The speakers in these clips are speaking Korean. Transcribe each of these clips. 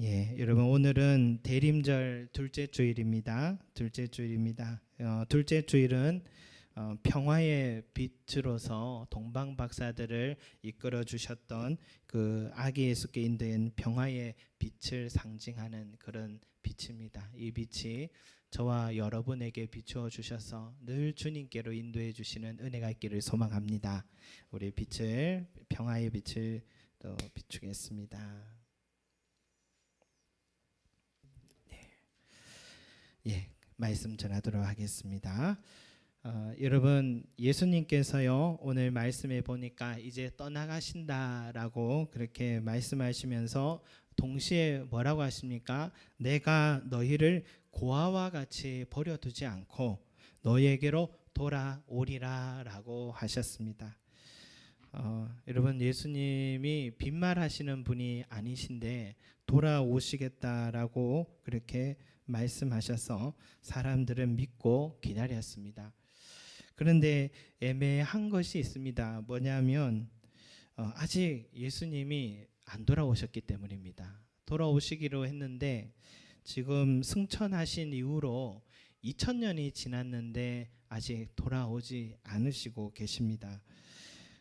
예, 여러분 오늘은 대림절 둘째 주일입니다. 둘째 주일은 평화의 빛으로서 동방 박사들을 이끌어 주셨던 그 아기 예수께 인도한 평화의 빛을 상징하는 그런 빛입니다. 이 빛이 저와 여러분에게 비추어 주셔서 늘 주님께로 인도해 주시는 은혜가 있기를 소망합니다. 우리 빛을 평화의 빛을 또 비추겠습니다. 예, 말씀 전하도록 하겠습니다. 여러분 예수님께서요 오늘 말씀에 보니까 이제 떠나가신다라고 그렇게 말씀하시면서 동시에 뭐라고 하십니까? 내가 너희를 고아와 같이 버려두지 않고 너희에게로 돌아오리라라고 하셨습니다. 여러분 예수님이 빈말하시는 분이 아니신데 돌아오시겠다라고 그렇게 말씀하셔서 사람들은 믿고 기다렸습니다. 그런데 애매한 것이 있습니다. 뭐냐면 아직 예수님이 안 돌아오셨기 때문입니다. 돌아오시기로 했는데 지금 승천하신 이후로 2000년이 지났는데 아직 돌아오지 않으시고 계십니다.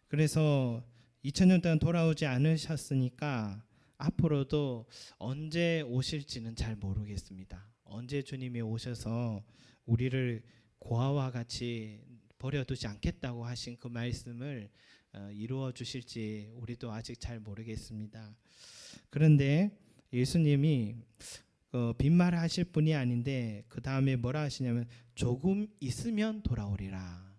그래서 2000년 동안 돌아오지 않으셨으니까 앞으로도 언제 오실지는 잘 모르겠습니다. 언제 주님이 오셔서 우리를 고아와 같이 버려두지 않겠다고 하신 그 말씀을 이루어 주실지 우리도 아직 잘 모르겠습니다. 그런데 예수님이 빈말하실 분이 아닌데 그 다음에 뭐라 하시냐면 조금 있으면 돌아오리라.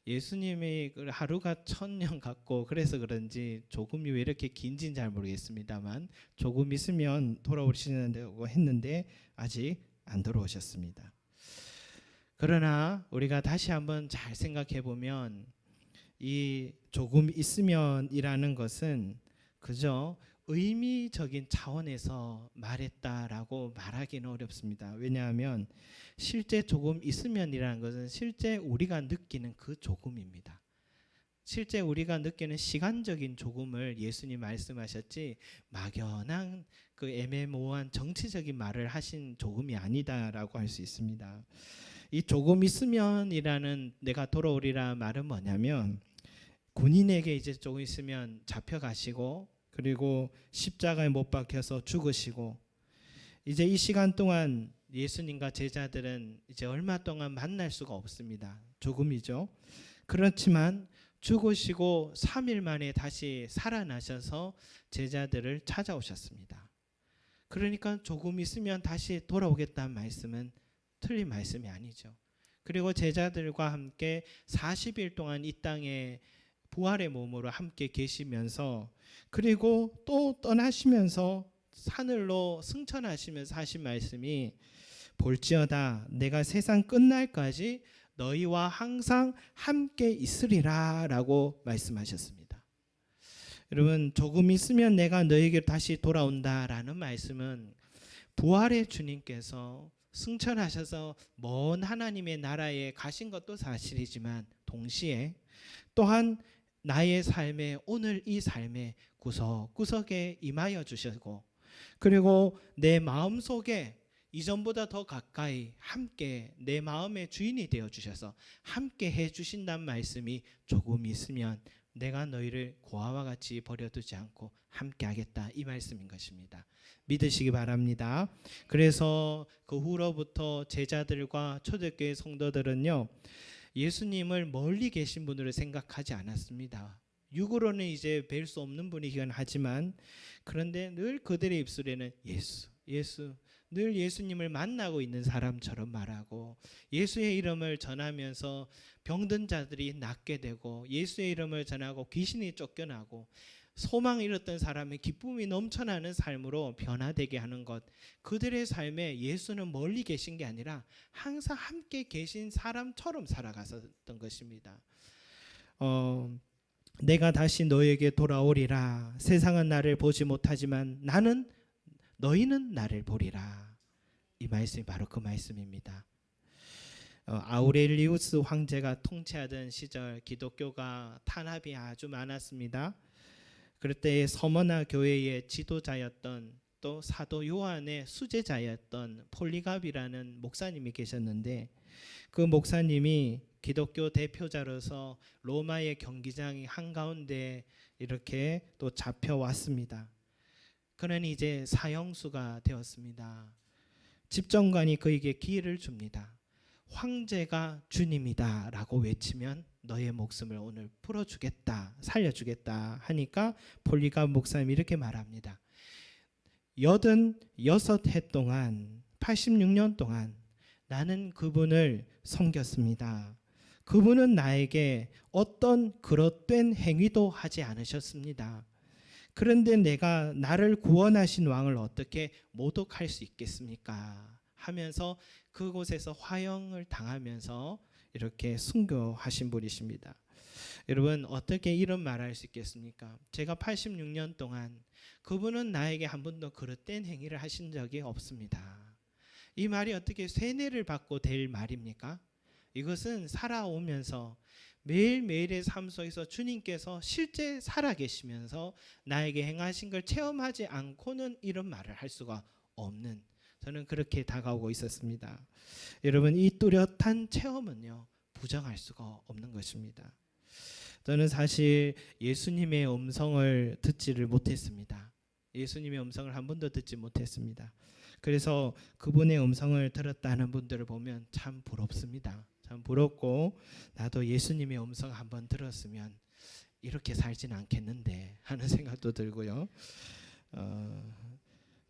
예수님이 하루가 1000년 같고 그래서 그런지 조금이 왜 이렇게 긴지는 잘 모르겠습니다만 조금 있으면 돌아오시는다고 했는데 아직 안 돌아오셨습니다. 그러나 우리가 다시 한번 잘 생각해 보면 이 조금 있으면이라는 것은 그저 의미적인 차원에서 말했다라고 말하기는 어렵습니다. 왜냐하면 실제 조금 있으면이라는 것은 실제 우리가 느끼는 그 조금입니다. 실제 우리가 느끼는 시간적인 조금을 예수님 말씀하셨지 막연한 그 애매모호한 정치적인 말을 하신 조금이 아니다라고 할 수 있습니다. 이 조금 있으면이라는 내가 돌아오리라 말은 뭐냐면 군인에게 이제 조금 있으면 잡혀가시고 그리고 십자가에 못 박혀서 죽으시고 이제 이 시간 동안 예수님과 제자들은 이제 얼마 동안 만날 수가 없습니다. 조금이죠. 그렇지만 죽으시고 3일 만에 다시 살아나셔서 제자들을 찾아오셨습니다. 그러니까 조금 있으면 다시 돌아오겠다는 말씀은 틀린 말씀이 아니죠. 그리고 제자들과 함께 40일 동안 이 땅에 부활의 몸으로 함께 계시면서 그리고 또 떠나시면서 하늘로 승천하시면서 하신 말씀이 볼지어다 내가 세상 끝날까지 너희와 항상 함께 있으리라 라고 말씀하셨습니다. 여러분 조금 있으면 내가 너희에게 다시 돌아온다라는 말씀은 부활의 주님께서 승천하셔서 먼 하나님의 나라에 가신 것도 사실이지만 동시에 또한 나의 삶에 오늘 이 삶에 구석구석에 임하여 주시고 그리고 내 마음속에 이전보다 더 가까이 함께 내 마음의 주인이 되어 주셔서 함께 해 주신다는 말씀이 조금 있으면 내가 너희를 고아와 같이 버려두지 않고 함께 하겠다 이 말씀인 것입니다. 믿으시기 바랍니다. 그래서 그 후로부터 제자들과 초대교회 성도들은요 예수님을 멀리 계신 분으로 생각하지 않았습니다. 육으로는 이제 뵐 수 없는 분이긴 하지만 그런데 늘 그들의 입술에는 예수 늘 예수님을 만나고 있는 사람처럼 말하고 예수의 이름을 전하면서 병든 자들이 낫게 되고 예수의 이름을 전하고 귀신이 쫓겨나고 소망을 잃었던 사람의 기쁨이 넘쳐나는 삶으로 변화되게 하는 것 그들의 삶에 예수는 멀리 계신 게 아니라 항상 함께 계신 사람처럼 살아갔었던 것입니다. 내가 다시 너에게 돌아오리라 세상은 나를 보지 못하지만 너희는 나를 보리라 이 말씀이 바로 그 말씀입니다. 아우렐리우스 황제가 통치하던 시절 기독교가 탄압이 아주 많았습니다. 그럴 때 서머나 교회의 지도자였던 또 사도 요한의 수제자였던 폴리갑이라는 목사님이 계셨는데, 그 목사님이 기독교 대표자로서 로마의 경기장 한가운데 이렇게 또 잡혀왔습니다. 그는 이제 사형수가 되었습니다. 집정관이 그에게 기회를 줍니다. 황제가 주님이다 라고 외치면 너의 목숨을 오늘 풀어주겠다, 살려주겠다 하니까 폴리갑 목사님이 이렇게 말합니다. 86해 동안, 86년 동안 나는 그분을 섬겼습니다. 그분은 나에게 어떤 그릇된 행위도 하지 않으셨습니다. 그런데 내가 나를 구원하신 왕을 어떻게 모독할 수 있겠습니까? 하면서 그곳에서 화형을 당하면서 이렇게 순교하신 분이십니다. 여러분, 어떻게 이런 말할 수 있겠습니까? 제가 86년 동안 그분은 나에게 한 번도 그릇된 행위를 하신 적이 없습니다. 이 말이 어떻게 세뇌를 받고 될 말입니까? 이것은 살아오면서 매일매일의 삶 속에서 주님께서 실제 살아계시면서 나에게 행하신 걸 체험하지 않고는 이런 말을 할 수가 없는, 저는 그렇게 다가오고 있었습니다. 여러분, 이 뚜렷한 체험은요, 부정할 수가 없는 것입니다. 저는 사실 예수님의 음성을 듣지를 못했습니다. 예수님의 음성을 한 번도 듣지 못했습니다. 그래서 그분의 음성을 들었다는 분들을 보면 참 부럽습니다. 참 부럽고, 나도 예수님의 음성 한번 들었으면 이렇게 살진 않겠는데 하는 생각도 들고요.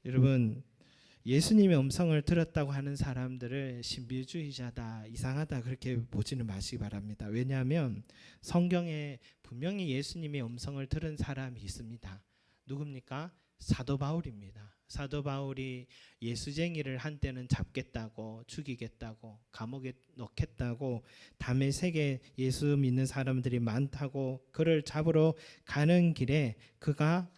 여러분, 예수님의 음성을 들었다고 하는 사람들을 신비주의자다, 이상하다 그렇게 보지는 마시기 바랍니다. 왜냐하면 성경에 분명히 예수님의 음성을 들은 사람이 있습니다. 누굽니까? 사도 바울입니다. 사도 바울이 예수쟁이를 한때는 잡겠다고, 죽이겠다고, 감옥에 넣겠다고, 다메섹에 예수 믿는 사람들이 많다고 그를 잡으러 가는 길에 그가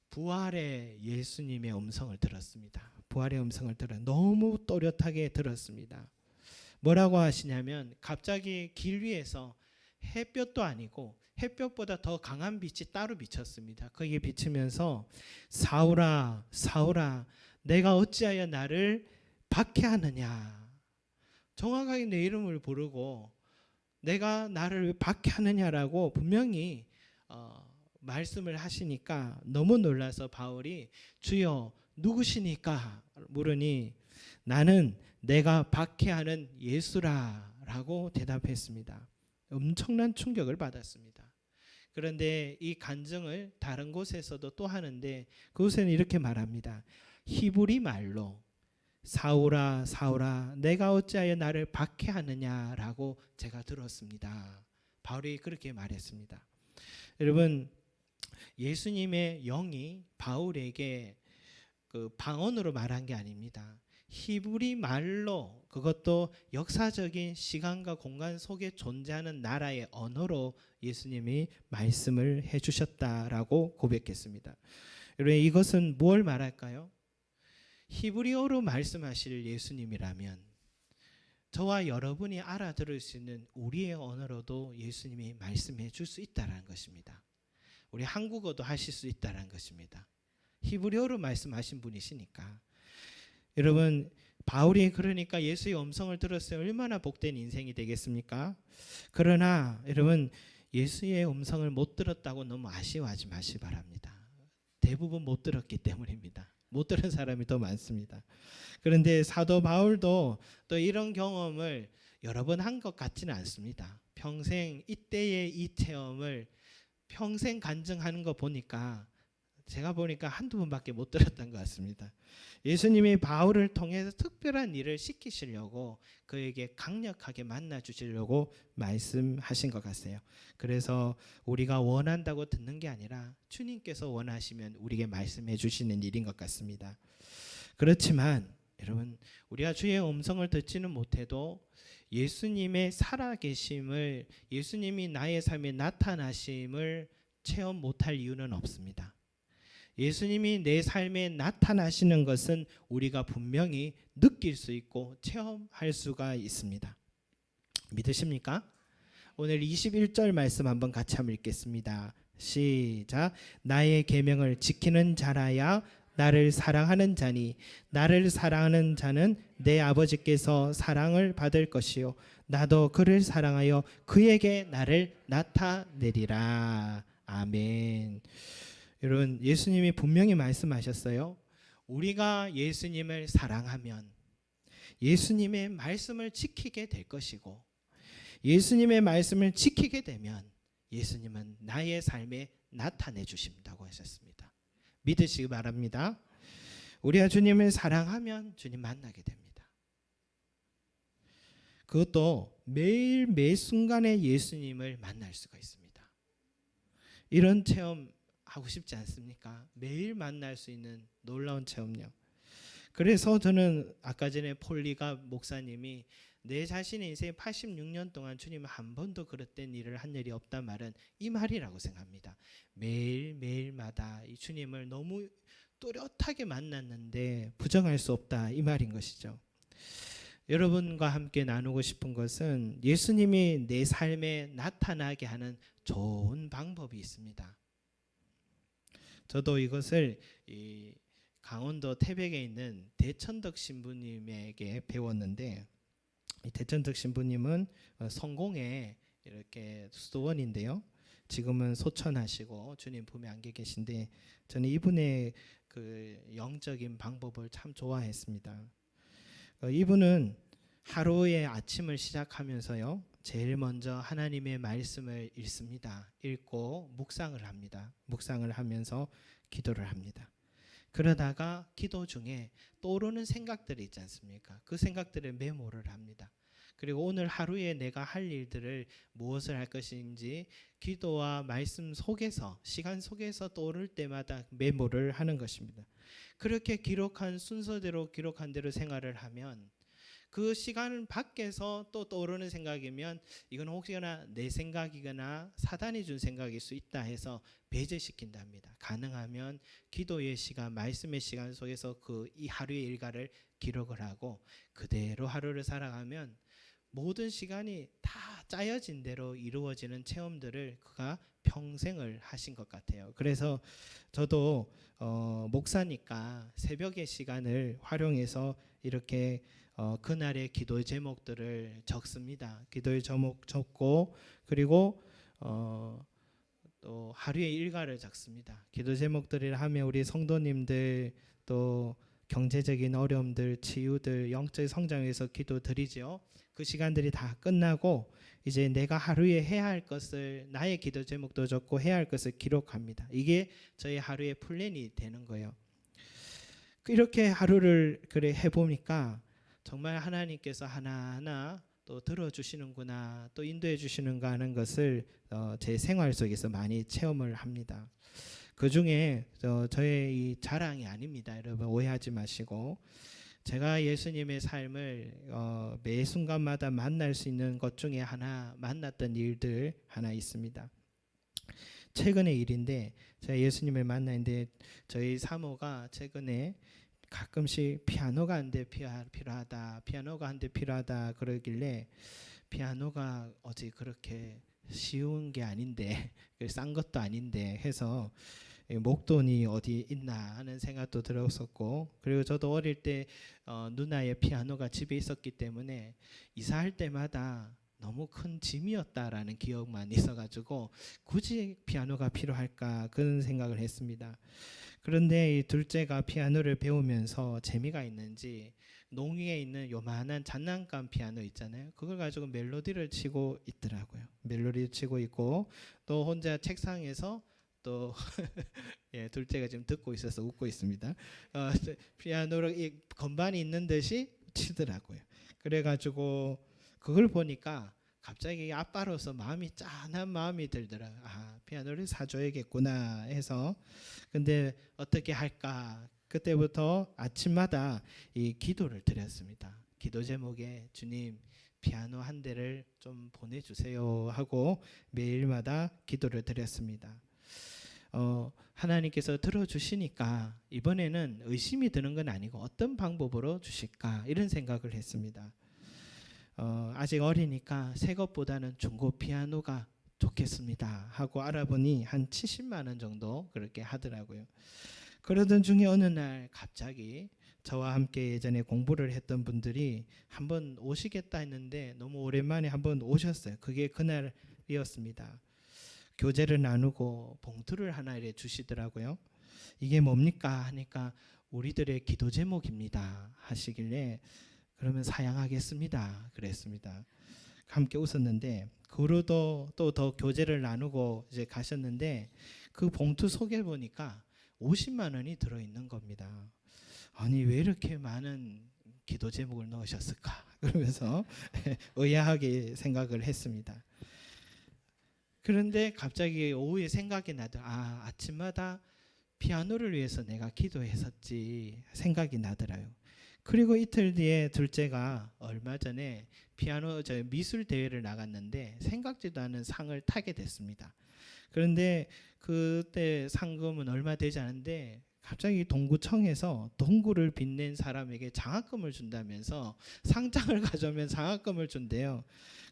부활의 예수님의 음성을 들었습니다. 부활의 음성을 너무 또렷하게 들었습니다. 뭐라고 하시냐면, 갑자기 길 위에서 햇볕도 아니고 햇볕보다 더 강한 빛이 따로 비쳤습니다. 거기에 비치면서 사울아, 사울아, 내가 어찌하여 나를 박해하느냐. 정확하게 내 이름을 부르고 내가 나를 박해하느냐라고 분명히 말씀을 하시니까 너무 놀라서 바울이 주여 누구시니까 물으니 나는 내가 박해하는 예수라 라고 대답했습니다. 엄청난 충격을 받았습니다. 그런데 이 간증을 다른 곳에서도 또 하는데, 그곳에는 이렇게 말합니다. 히브리 말로 사울아 사울아 내가 어찌하여 나를 박해하느냐라고 제가 들었습니다. 바울이 그렇게 말했습니다. 여러분, 예수님의 영이 바울에게 그 방언으로 말한 게 아닙니다. 히브리 말로, 그것도 역사적인 시간과 공간 속에 존재하는 나라의 언어로 예수님이 말씀을 해주셨다라고 고백했습니다. 여러분, 이것은 뭘 말할까요? 히브리어로 말씀하실 예수님이라면 저와 여러분이 알아들을 수 있는 우리의 언어로도 예수님이 말씀해 줄 수 있다는 것입니다. 우리 한국어도 하실 수 있다는 것입니다. 히브리어로 말씀하신 분이시니까. 여러분, 바울이 그러니까 예수의 음성을 들었어요. 얼마나 복된 인생이 되겠습니까? 그러나 여러분, 예수의 음성을 못 들었다고 너무 아쉬워하지 마시기 바랍니다. 대부분 못 들었기 때문입니다. 못 들은 사람이 더 많습니다. 그런데 사도 바울도 또 이런 경험을 여러 번 한 것 같지는 않습니다. 평생 이때의 이 체험을 평생 간증하는 거 보니까, 제가 보니까 한두 번밖에 못 들었던 것 같습니다. 예수님이 바울을 통해서 특별한 일을 시키시려고 그에게 강력하게 만나 주시려고 말씀하신 것 같아요. 그래서 우리가 원한다고 듣는 게 아니라 주님께서 원하시면 우리에게 말씀해 주시는 일인 것 같습니다. 그렇지만 여러분, 우리가 주의 음성을 듣지는 못해도 예수님의 살아계심을, 예수님이 나의 삶에 나타나심을 체험 못할 이유는 없습니다. 예수님이 내 삶에 나타나시는 것은 우리가 분명히 느낄 수 있고 체험할 수가 있습니다. 믿으십니까? 오늘 21절 말씀 한번 같이 한번 읽겠습니다. 시작. 나의 계명을 지키는 자라야 나를 사랑하는 자니 나를 사랑하는 자는 내 아버지께서 사랑을 받을 것이요 나도 그를 사랑하여 그에게 나를 나타내리라. 아멘. 여러분, 예수님이 분명히 말씀하셨어요. 우리가 예수님을 사랑하면 예수님의 말씀을 지키게 될 것이고, 예수님의 말씀을 지키게 되면 예수님은 나의 삶에 나타내 주신다고 하셨습니다. 믿으시기 바랍니다. 우리가 주님을 사랑하면 주님 만나게 됩니다. 그것도 매일 매 순간에 예수님을 만날 수가 있습니다. 이런 체험 하고 싶지 않습니까? 매일 만날 수 있는 놀라운 체험요. 그래서 저는 아까 전에 폴리가 목사님이 내 자신의 인생 86년 동안 주님 한 번도 그릇된 일을 한 일이 없단 말은 이 말이라고 생각합니다. 매일마다 이 주님을 너무 또렷하게 만났는데 부정할 수 없다, 이 말인 것이죠. 여러분과 함께 나누고 싶은 것은 예수님이 내 삶에 나타나게 하는 좋은 방법이 있습니다. 저도 이것을 강원도 태백에 있는 대천덕 신부님에게 배웠는데, 이 대천덕 신부님은 성공에 이렇게 수도원인데요. 지금은 소천하시고 주님 품에 안겨 계신데, 저는 이분의 그 영적인 방법을 참 좋아했습니다. 이분은 하루의 아침을 시작하면서요, 제일 먼저 하나님의 말씀을 읽습니다. 읽고 묵상을 합니다. 묵상을 하면서 기도를 합니다. 그러다가 기도 중에 떠오르는 생각들이 있지 않습니까? 그 생각들을 메모를 합니다. 그리고 오늘 하루에 내가 할 일들을 무엇을 할 것인지 기도와 말씀 속에서, 시간 속에서 떠오를 때마다 메모를 하는 것입니다. 그렇게 기록한 순서대로 기록한 대로 생활을 하면 그 시간 밖에서 또 떠오르는 생각이면 이건 혹시나 내 생각이거나 사단이 준 생각일 수 있다 해서 배제시킨답니다. 가능하면 기도의 시간, 말씀의 시간 속에서 그 이 하루의 일과를 기록을 하고 그대로 하루를 살아가면 모든 시간이 다 짜여진 대로 이루어지는 체험들을 그가 평생을 하신 것 같아요. 그래서 저도 목사니까 새벽의 시간을 활용해서 이렇게 그날의 기도 제목들을 적습니다. 기도의 제목 적고, 그리고 또 하루의 일과를 적습니다. 기도 제목들을 하면 우리 성도님들 또 경제적인 어려움들, 치유들, 영적 성장 위해서 기도드리죠. 그 시간들이 다 끝나고 이제 내가 하루에 해야 할 것을, 나의 기도 제목도 적고 해야 할 것을 기록합니다. 이게 저희 하루의 플랜이 되는 거예요. 이렇게 하루를 그래 해보니까 정말 하나님께서 하나하나 또 들어주시는구나, 또 인도해 주시는가 하는 것을 제 생활 속에서 많이 체험을 합니다. 그 중에 저의 이 자랑이 아닙니다. 여러분 오해하지 마시고, 제가 예수님의 삶을 매 순간마다 만날 수 있는 것 중에 하나, 만났던 일들 하나 있습니다. 최근의 일인데, 제가 예수님을 만났는데 저희 사모가 최근에 가끔씩 피아노가 한 대 필요하다, 피아노가 한 대 필요하다 그러길래, 피아노가 어제 그렇게 쉬운 게 아닌데, 싼 것도 아닌데 해서 목돈이 어디 있나 하는 생각도 들었었고, 그리고 저도 어릴 때 누나의 피아노가 집에 있었기 때문에 이사할 때마다 너무 큰 짐이었다라는 기억만 있어가지고 굳이 피아노가 필요할까 그런 생각을 했습니다. 그런데 이 둘째가 피아노를 배우면서 재미가 있는지 농위에 있는 요만한 장난감 피아노 있잖아요. 그걸 가지고 멜로디를 치고 있더라고요. 멜로디를 치고 있고, 또 혼자 책상에서 또 예, 둘째가 지금 듣고 있어서 웃고 있습니다. 피아노를 이 건반이 있는 듯이 치더라고요. 그래가지고 그걸 보니까 갑자기 아빠로서 마음이 짠한 마음이 들더라고요. 아, 피아노를 사줘야겠구나 해서. 근데 어떻게 할까? 그때부터 아침마다 이 기도를 드렸습니다. 기도 제목에 주님 피아노 한 대를 좀 보내주세요 하고 매일마다 기도를 드렸습니다. 하나님께서 들어주시니까 이번에는 의심이 드는 건 아니고 어떤 방법으로 주실까 이런 생각을 했습니다. 아직 어리니까 새 것보다는 중고 피아노가 좋겠습니다 하고 알아보니 한 70만 원 정도 그렇게 하더라고요. 그러던 중에 어느 날 갑자기 저와 함께 예전에 공부를 했던 분들이 한번 오시겠다 했는데 너무 오랜만에 한번 오셨어요. 그게 그날이었습니다. 교제를 나누고 봉투를 하나 이래 주시더라고요. 이게 뭡니까 하니까 우리들의 기도 제목입니다 하시길래 그러면 사양하겠습니다 그랬습니다. 함께 웃었는데 그 후로도 또 더 교제를 나누고 이제 가셨는데 그 봉투 속에 보니까 50만 원이 들어있는 겁니다. 아니 왜 이렇게 많은 기도 제목을 넣으셨을까 그러면서 의아하게 생각을 했습니다. 그런데 갑자기 오후에 생각이 나더라. 아침마다 피아노를 위해서 내가 기도했었지 생각이 나더라요. 그리고 이틀 뒤에 둘째가 얼마 전에 피아노 미술 대회를 나갔는데 생각지도 않은 상을 타게 됐습니다. 그런데 그때 상금은 얼마 되지 않은데 갑자기 동구청에서 동구를 빛낸 사람에게 장학금을 준다면서 상장을 가져오면 장학금을 준대요.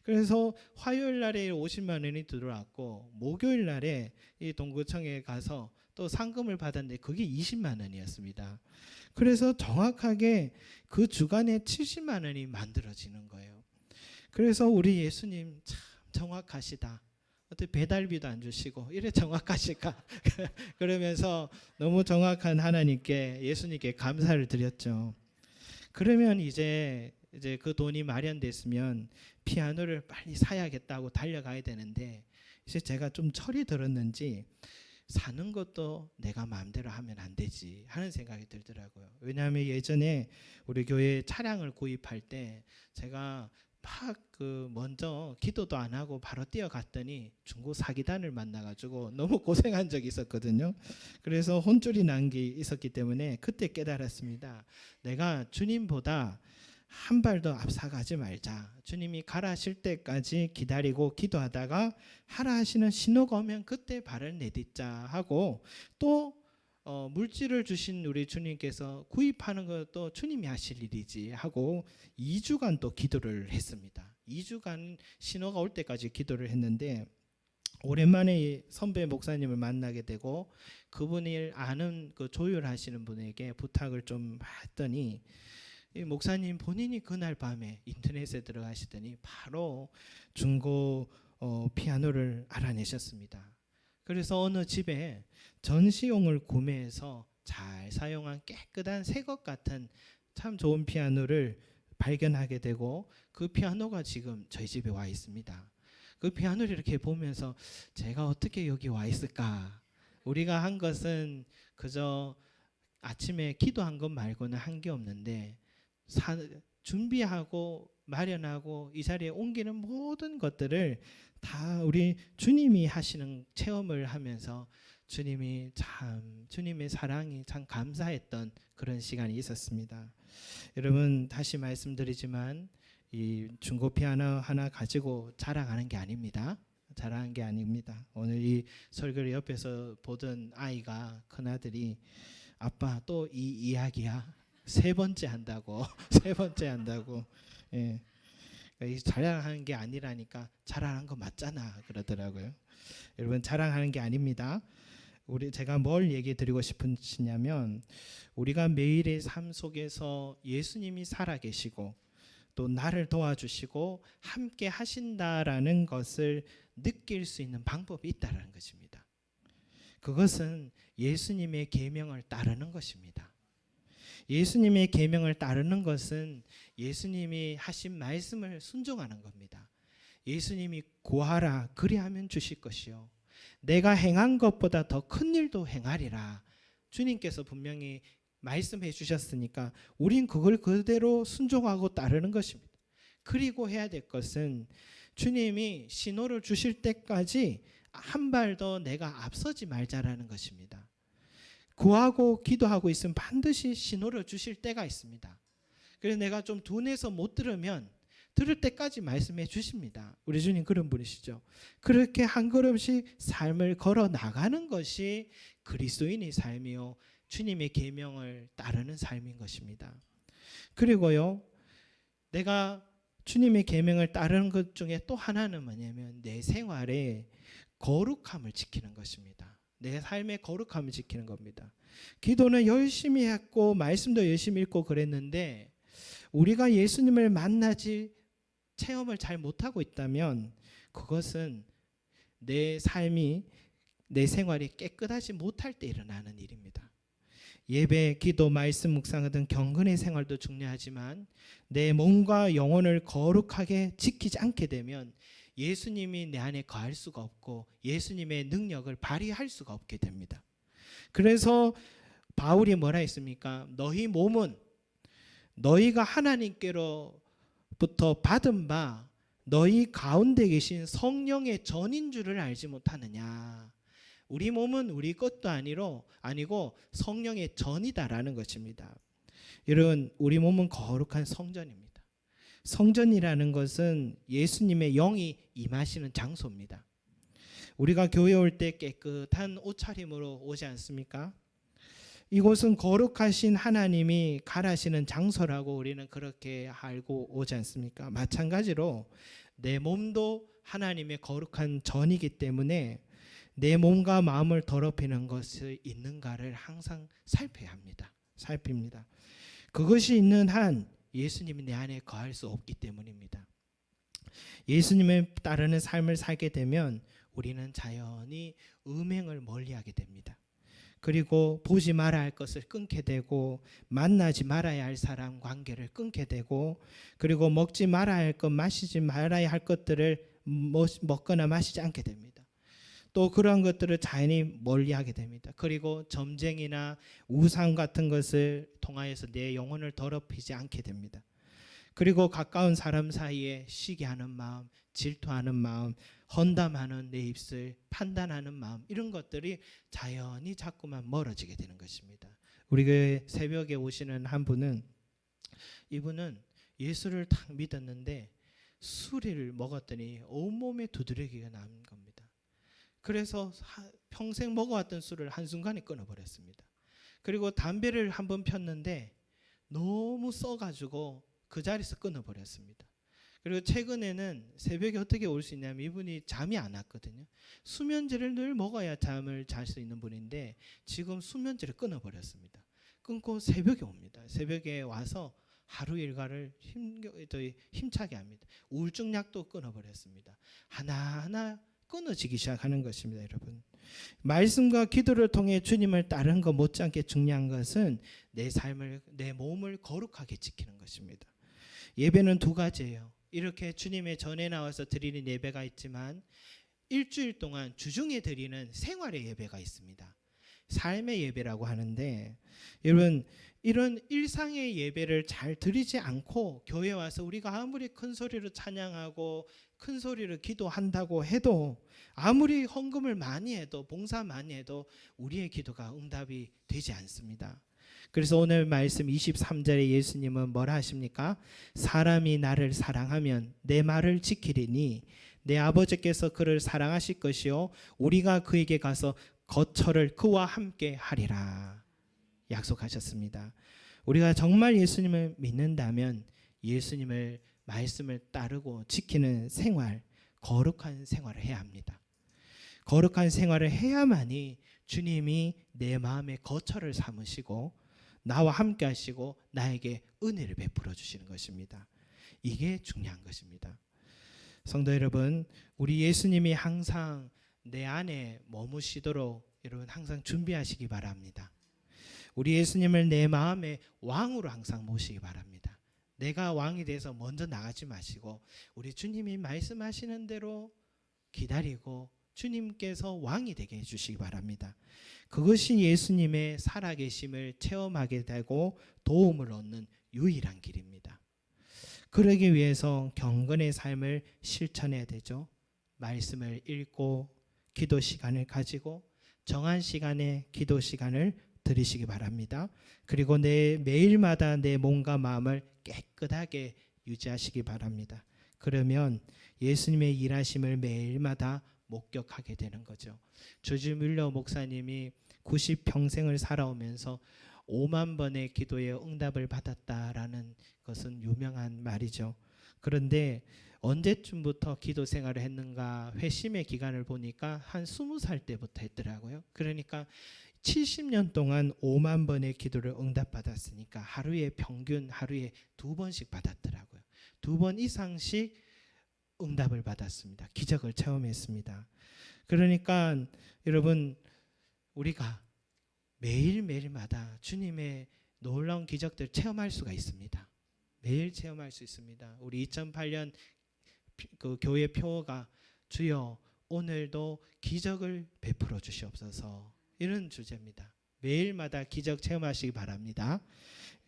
그래서 화요일 날에 50만 원이 들어왔고 목요일 날에 이 동구청에 가서 또 상금을 받았는데 그게 20만 원이었습니다. 그래서 정확하게 그 주간에 70만 원이 만들어지는 거예요. 그래서 우리 예수님 참 정확하시다. 어떻게 배달비도 안 주시고 이래 정확하실까? 그러면서 너무 정확한 하나님께 예수님께 감사를 드렸죠. 그러면 이제 그 돈이 마련됐으면 피아노를 빨리 사야겠다고 달려가야 되는데 이제 제가 좀 철이 들었는지 사는 것도 내가 마음대로 하면 안 되지 하는 생각이 들더라고요. 왜냐하면 예전에 우리 교회 차량을 구입할 때 제가 막 먼저 기도도 안 하고 바로 뛰어갔더니 중고 사기단을 만나가지고 너무 고생한 적이 있었거든요. 그래서 혼쭐이 난 게 있었기 때문에 그때 깨달았습니다. 내가 주님보다 한 발 더 앞서가지 말자. 주님이 가라 하실 때까지 기다리고 기도하다가 하라 하시는 신호가 오면 그때 발을 내딛자 하고 또 물질을 주신 우리 주님께서 구입하는 것도 주님이 하실 일이지 하고 2주간 또 기도를 했습니다. 2주간 신호가 올 때까지 기도를 했는데 오랜만에 선배 목사님을 만나게 되고 그분이 아는 그 조율하시는 분에게 부탁을 좀 했더니 이 목사님 본인이 그날 밤에 인터넷에 들어가시더니 바로 중고 피아노를 알아내셨습니다. 그래서 어느 집에 전시용을 구매해서 잘 사용한 깨끗한 새것 같은 참 좋은 피아노를 발견하게 되고 그 피아노가 지금 저희 집에 와 있습니다. 그 피아노를 이렇게 보면서 제가 어떻게 여기 와 있을까? 우리가 한 것은 그저 아침에 기도한 것 말고는 한 게 없는데 준비하고 마련하고 이 자리에 옮기는 모든 것들을 다 우리 주님이 하시는 체험을 하면서 주님의 사랑이 참 감사했던 그런 시간이 있었습니다. 여러분 다시 말씀드리지만 이 중고 피아노 하나 가지고 자랑하는 게 아닙니다. 자랑한 게 아닙니다. 오늘 이 설교를 옆에서 보던 아이가 큰아들이 아빠 또 이 이야기야. 세 번째 한다고. 세 번째 한다고. 예. 자랑하는 게 아니라니까 자랑한 거 맞잖아 그러더라고요. 여러분 자랑하는 게 아닙니다. 제가 뭘 얘기해 드리고 싶으냐면 우리가 매일의 삶 속에서 예수님이 살아계시고 또 나를 도와주시고 함께 하신다라는 것을 느낄 수 있는 방법이 있다는 것입니다. 그것은 예수님의 계명을 따르는 것입니다. 예수님의 계명을 따르는 것은 예수님이 하신 말씀을 순종하는 겁니다. 예수님이 구하라 그리하면 주실 것이요 내가 행한 것보다 더 큰 일도 행하리라. 주님께서 분명히 말씀해 주셨으니까 우린 그걸 그대로 순종하고 따르는 것입니다. 그리고 해야 될 것은 주님이 신호를 주실 때까지 한 발 더 내가 앞서지 말자라는 것입니다. 구하고 기도하고 있으면 반드시 신호를 주실 때가 있습니다. 그래서 내가 좀 둔해서 못 들으면 들을 때까지 말씀해 주십니다. 우리 주님 그런 분이시죠. 그렇게 한 걸음씩 삶을 걸어 나가는 것이 그리스도인의 삶이요 주님의 계명을 따르는 삶인 것입니다. 그리고요 내가 주님의 계명을 따르는 것 중에 또 하나는 뭐냐면 내 생활에 거룩함을 지키는 것입니다. 내 삶의 거룩함을 지키는 겁니다. 기도는 열심히 했고 말씀도 열심히 읽고 그랬는데 우리가 예수님을 만나지 체험을 잘 못하고 있다면 그것은 내 삶이 내 생활이 깨끗하지 못할 때 일어나는 일입니다. 예배, 기도, 말씀, 묵상 등 경건의 생활도 중요하지만 내 몸과 영혼을 거룩하게 지키지 않게 되면 예수님이 내 안에 거할 수가 없고 예수님의 능력을 발휘할 수가 없게 됩니다. 그래서 바울이 뭐라 했습니까? 너희 몸은 너희가 하나님께로부터 받은 바 너희 가운데 계신 성령의 전인 줄을 알지 못하느냐. 우리 몸은 우리 것도 아니고 성령의 전이다라는 것입니다. 여러분, 우리 몸은 거룩한 성전입니다. 성전이라는 것은 예수님의 영이 임하시는 장소입니다. 우리가 교회 올 때 깨끗한 옷차림으로 오지 않습니까? 이곳은 거룩하신 하나님이 갈하시는 장소라고 우리는 그렇게 알고 오지 않습니까? 마찬가지로 내 몸도 하나님의 거룩한 전이기 때문에 내 몸과 마음을 더럽히는 것이 있는가를 항상 살펴야 합니다. 살핍니다. 그것이 있는 한 예수님이 내 안에 거할 수 없기 때문입니다. 예수님을 따르는 삶을 살게 되면 우리는 자연히 음행을 멀리하게 됩니다. 그리고 보지 말아야 할 것을 끊게 되고 만나지 말아야 할 사람 관계를 끊게 되고 그리고 먹지 말아야 할 것 마시지 말아야 할 것들을 먹거나 마시지 않게 됩니다. 또 그런 것들을 자연히 멀리하게 됩니다. 그리고 점쟁이나 우상 같은 것을 통하여서 내 영혼을 더럽히지 않게 됩니다. 그리고 가까운 사람 사이에 시기하는 마음, 질투하는 마음, 헌담하는 내 입술, 판단하는 마음 이런 것들이 자연히 자꾸만 멀어지게 되는 것입니다. 우리 교회 새벽에 오시는 한 분은 이분은 예수를 딱 믿었는데 술을 먹었더니 온몸에 두드러기가 난 겁니다. 그래서 평생 먹어왔던 술을 한순간에 끊어버렸습니다. 그리고 담배를 한번 폈는데 너무 써가지고 그 자리에서 끊어버렸습니다. 그리고 최근에는 새벽에 어떻게 올 수 있냐면 이분이 잠이 안 왔거든요. 수면제를 늘 먹어야 잠을 잘 수 있는 분인데 지금 수면제를 끊어버렸습니다. 끊고 새벽에 옵니다. 새벽에 와서 하루 일과를 힘차게 합니다. 우울증 약도 끊어버렸습니다. 하나하나 끊어지기 시작하는 것입니다. 여러분, 말씀과 기도를 통해 주님을 따르는 것 못지않게 중요한 것은 내 삶을, 내 몸을 거룩하게 지키는 것입니다. 예배는 두 가지예요. 이렇게 주님의 전에 나와서 드리는 예배가 있지만 일주일 동안 주중에 드리는 생활의 예배가 있습니다. 삶의 예배라고 하는데 여러분, 이런 일상의 예배를 잘 드리지 않고 교회 와서 우리가 아무리 큰 소리로 찬양하고 큰 소리로 기도한다고 해도 아무리 헌금을 많이 해도 봉사 많이 해도 우리의 기도가 응답이 되지 않습니다. 그래서 오늘 말씀 23절에 예수님은 뭐라 하십니까? 사람이 나를 사랑하면 내 말을 지키리니 내 아버지께서 그를 사랑하실 것이요 우리가 그에게 가서 거처를 그와 함께 하리라 약속하셨습니다. 우리가 정말 예수님을 믿는다면 예수님을 말씀을 따르고 지키는 생활, 거룩한 생활을 해야 합니다. 거룩한 생활을 해야만이 주님이 내 마음의 거처를 삼으시고 나와 함께 하시고 나에게 은혜를 베풀어 주시는 것입니다. 이게 중요한 것입니다. 성도 여러분, 우리 예수님이 항상 내 안에 머무시도록 여러분 항상 준비하시기 바랍니다. 우리 예수님을 내 마음의 왕으로 항상 모시기 바랍니다. 내가 왕이 돼서 먼저 나가지 마시고 우리 주님이 말씀하시는 대로 기다리고 주님께서 왕이 되게 해주시기 바랍니다. 그것이 예수님의 살아계심을 체험하게 되고 도움을 얻는 유일한 길입니다. 그러기 위해서 경건의 삶을 실천해야 되죠. 말씀을 읽고 기도 시간을 가지고 정한 시간에 기도 시간을 드리시기 바랍니다. 그리고 매일마다 내 몸과 마음을 깨끗하게 유지하시기 바랍니다. 그러면 예수님의 일하심을 매일마다 목격하게 되는 거죠. 조지 뮬러 목사님이 90평생을 살아오면서 5만 번의 기도에 응답을 받았다라는 것은 유명한 말이죠. 그런데 언제쯤부터 기도 생활을 했는가 회심의 기간을 보니까 한 20살 때부터 했더라고요. 그러니까 70년 동안 5만 번의 기도를 응답받았으니까 평균 하루에 2번씩 받았더라고요. 2번 이상씩 응답을 받았습니다. 기적을 체험했습니다. 그러니까 여러분, 우리가 매일매일마다 주님의 놀라운 기적들을 체험할 수가 있습니다. 매일 체험할 수 있습니다. 우리 2008년 그 교회 표어가 주여 오늘도 기적을 베풀어 주시옵소서, 이런 주제입니다. 매일마다 기적 체험하시기 바랍니다.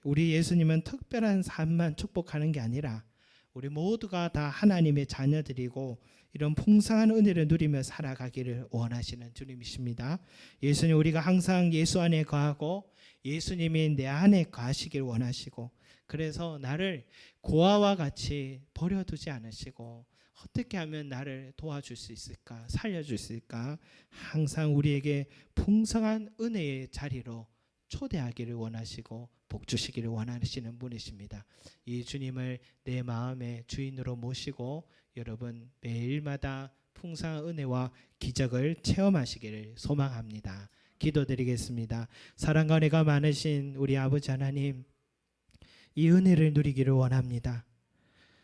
우리 예수님은 특별한 삶만 축복하는 게 아니라 우리 모두가 다 하나님의 자녀들이고 이런 풍성한 은혜를 누리며 살아가기를 원하시는 주님이십니다. 예수님, 우리가 항상 예수 안에 거하고 예수님이 내 안에 거하시길 원하시고, 그래서 나를 고아와 같이 버려두지 않으시고 어떻게 하면 나를 도와줄 수 있을까, 살려줄 수 있을까, 항상 우리에게 풍성한 은혜의 자리로 초대하기를 원하시고 복 주시기를 원하시는 분이십니다. 이 주님을 내 마음의 주인으로 모시고 여러분 매일마다 풍성한 은혜와 기적을 체험하시기를 소망합니다. 기도드리겠습니다. 사랑과 은혜가 많으신 우리 아버지 하나님, 이 은혜를 누리기를 원합니다.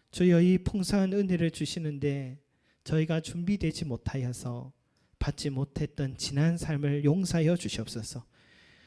주여, 이 풍성한 은혜를 주시는데 저희가 준비되지 못하여서 받지 못했던 지난 삶을 용서하여 주시옵소서.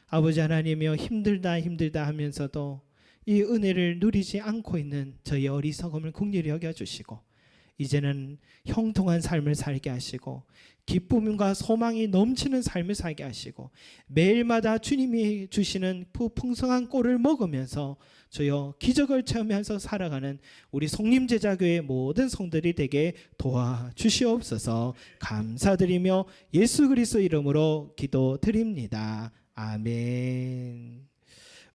아버지 하나님이여, 힘들다 하면서도 이 은혜를 누리지 않고 있는 저희 어리석음을 긍휼히 여겨주시고 이제는 형통한 삶을 살게 하시고 기쁨과 소망이 넘치는 삶을 살게 하시고 매일마다 주님이 주시는 풍성한 꼴을 먹으면서 주여 기적을 체험하면서 살아가는 우리 송림제자교회 모든 성들이 되게 도와주시옵소서. 감사드리며 예수 그리스도 이름으로 기도드립니다. 아멘.